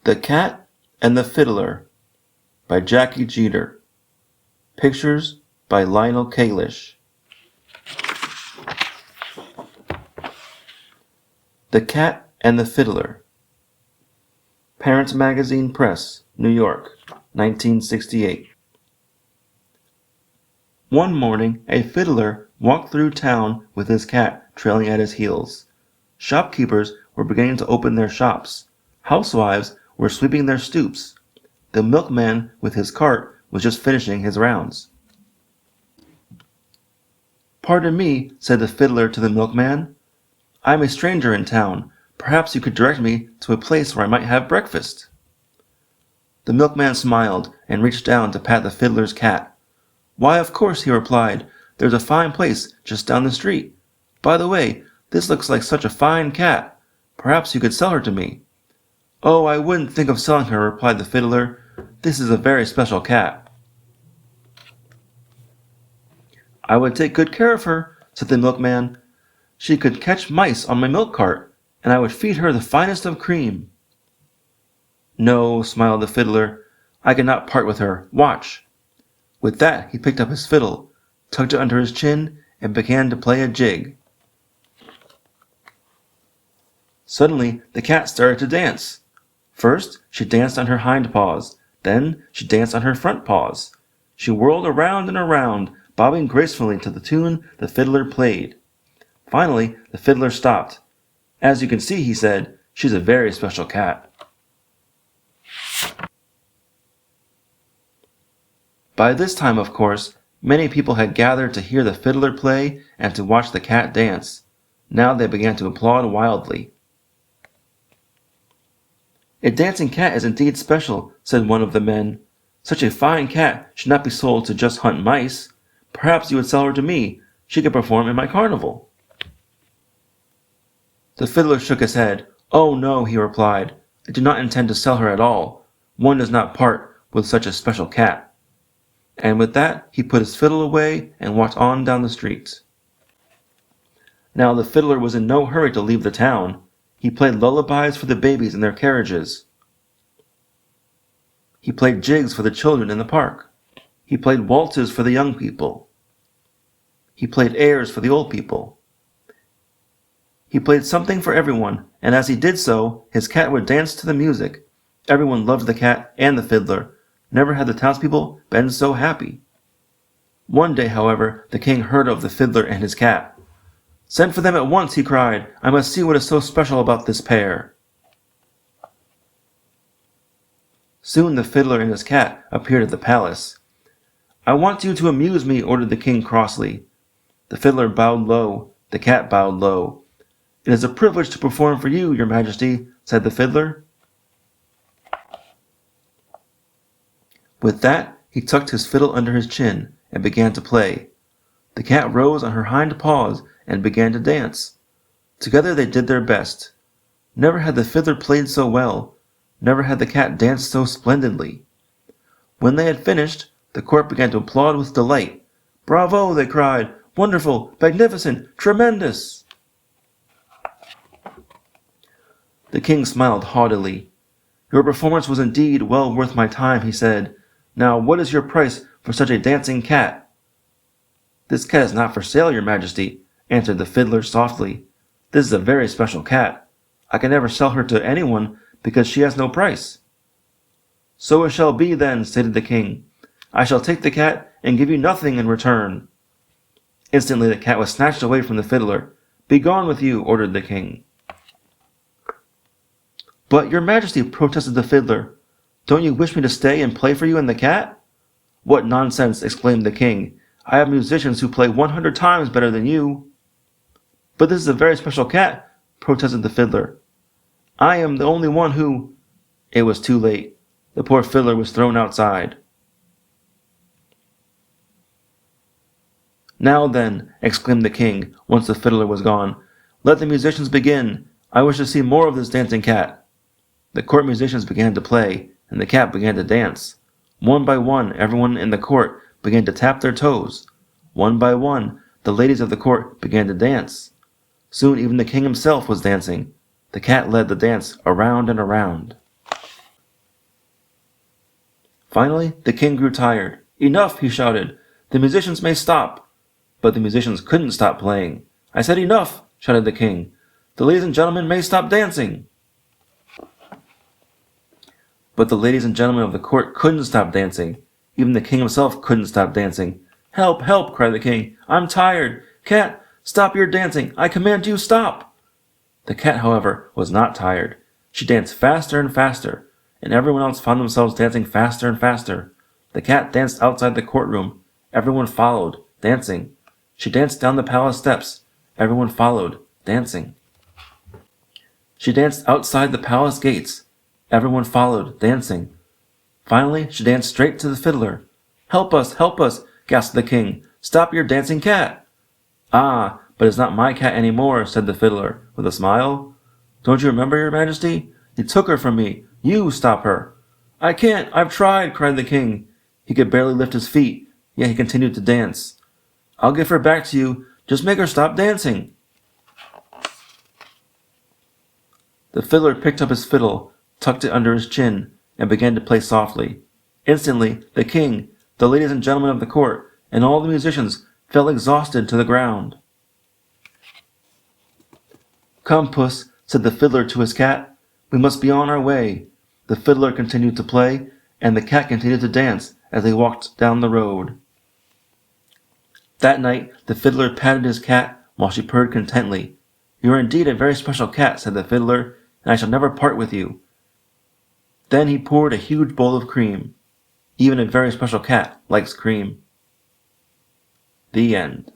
The Cat and the Fiddler by Jacky Jeter. Pictures by Lionel Kalish. The Cat and the Fiddler. Parents Magazine Press, New York, 1968. One morning, a fiddler walked through town with his cat trailing at his heels. Shopkeepers were beginning to open their shops. Housewives were sweeping their stoops. The milkman with his cart was just finishing his rounds. "Pardon me," said the fiddler to the milkman. "I am a stranger in town. Perhaps you could direct me to a place where I might have breakfast." The milkman smiled and reached down to pat the fiddler's cat. "Why, of course," he replied. "There's a fine place just down the street. By the way, this looks like such a fine cat. Perhaps you could sell her to me." "Oh, I wouldn't think of selling her," replied the fiddler. "This is a very special cat." "I would take good care of her," said the milkman. "She could catch mice on my milk cart, and I would feed her the finest of cream." "No," smiled the fiddler, "I cannot part with her. Watch." With that he picked up his fiddle, tucked it under his chin, and began to play a jig. Suddenly the cat started to dance. First she danced on her hind paws, then she danced on her front paws. She whirled around and around, bobbing gracefully to the tune the fiddler played. Finally the fiddler stopped. "As you can see," he said, "she's a very special cat." By this time, of course, many people had gathered to hear the fiddler play and to watch the cat dance. Now they began to applaud wildly. "A dancing cat is indeed special," said one of the men. "Such a fine cat should not be sold to just hunt mice. Perhaps you would sell her to me. She could perform in my carnival." The fiddler shook his head. "Oh, no," he replied. "I do not intend to sell her at all. One does not part with such a special cat." And with that he put his fiddle away and walked on down the street. Now the fiddler was in no hurry to leave the town. He played lullabies for the babies in their carriages. He played jigs for the children in the park. He played waltzes for the young people. He played airs for the old people. He played something for everyone, and as he did so, his cat would dance to the music. Everyone loved the cat and the fiddler. Never had the townspeople been so happy. One day, however, the king heard of the fiddler and his cat. "Send for them at once," he cried. "I must see what is so special about this pair." Soon the fiddler and his cat appeared at the palace. "I want you to amuse me," ordered the king crossly. The fiddler bowed low. The cat bowed low. "It is a privilege to perform for you, your majesty," said the fiddler. With that he tucked his fiddle under his chin and began to play. The cat rose on her hind paws and began to dance. Together they did their best. Never had the fiddler played so well. Never had the cat danced so splendidly. When they had finished, the court began to applaud with delight. "Bravo!" they cried. "Wonderful! Magnificent! Tremendous!" The king smiled haughtily. "Your performance was indeed well worth my time," he said. "Now what is your price for such a dancing cat?" "This cat is not for sale, your majesty," answered the fiddler softly. "This is a very special cat. I can never sell her to anyone because she has no price." "So it shall be then," stated the king. "I shall take the cat and give you nothing in return." Instantly the cat was snatched away from the fiddler. "Be gone with you," ordered the king. "But, your majesty," protested the fiddler, "don't you wish me to stay and play for you and the cat?" "What nonsense!" exclaimed the king. "I have musicians who play 100 times better than you." "But this is a very special cat," protested the fiddler. "I am the only one who—" It was too late. The poor fiddler was thrown outside. "Now then," exclaimed the king, once the fiddler was gone, "let the musicians begin. I wish to see more of this dancing cat." The court musicians began to play, and the cat began to dance. One by one, everyone in the court began to tap their toes. One by one, the ladies of the court began to dance. Soon even the king himself was dancing. The cat led the dance around and around. Finally, the king grew tired. "Enough!" he shouted. "The musicians may stop." But the musicians couldn't stop playing. "I said enough!" shouted the king. "The ladies and gentlemen may stop dancing." But the ladies and gentlemen of the court couldn't stop dancing. Even the king himself couldn't stop dancing. "Help! Help!" cried the king. "I'm tired! Cat, stop your dancing! I command you, stop!" The cat, however, was not tired. She danced faster and faster, and everyone else found themselves dancing faster and faster. The cat danced outside the courtroom. Everyone followed, dancing. She danced down the palace steps. Everyone followed, dancing. She danced outside the palace gates. Everyone followed, dancing. Finally, she danced straight to the fiddler. Help us, gasped the king. "Stop your dancing cat." "Ah, but it's not my cat any more," said the fiddler, with a smile. "Don't you remember, your majesty? You took her from me. You stop her." "I can't, I've tried," cried the king. He could barely lift his feet, yet he continued to dance. "I'll give her back to you. Just make her stop dancing." The fiddler picked up his fiddle, tucked it under his chin, and began to play softly. Instantly, the king, the ladies and gentlemen of the court, and all the musicians fell exhausted to the ground. "Come, puss," said the fiddler to his cat. "We must be on our way." The fiddler continued to play, and the cat continued to dance as they walked down the road. That night, the fiddler patted his cat while she purred contentedly. "You are indeed a very special cat," said the fiddler, "and I shall never part with you." Then he poured a huge bowl of cream. Even a very special cat likes cream. The end.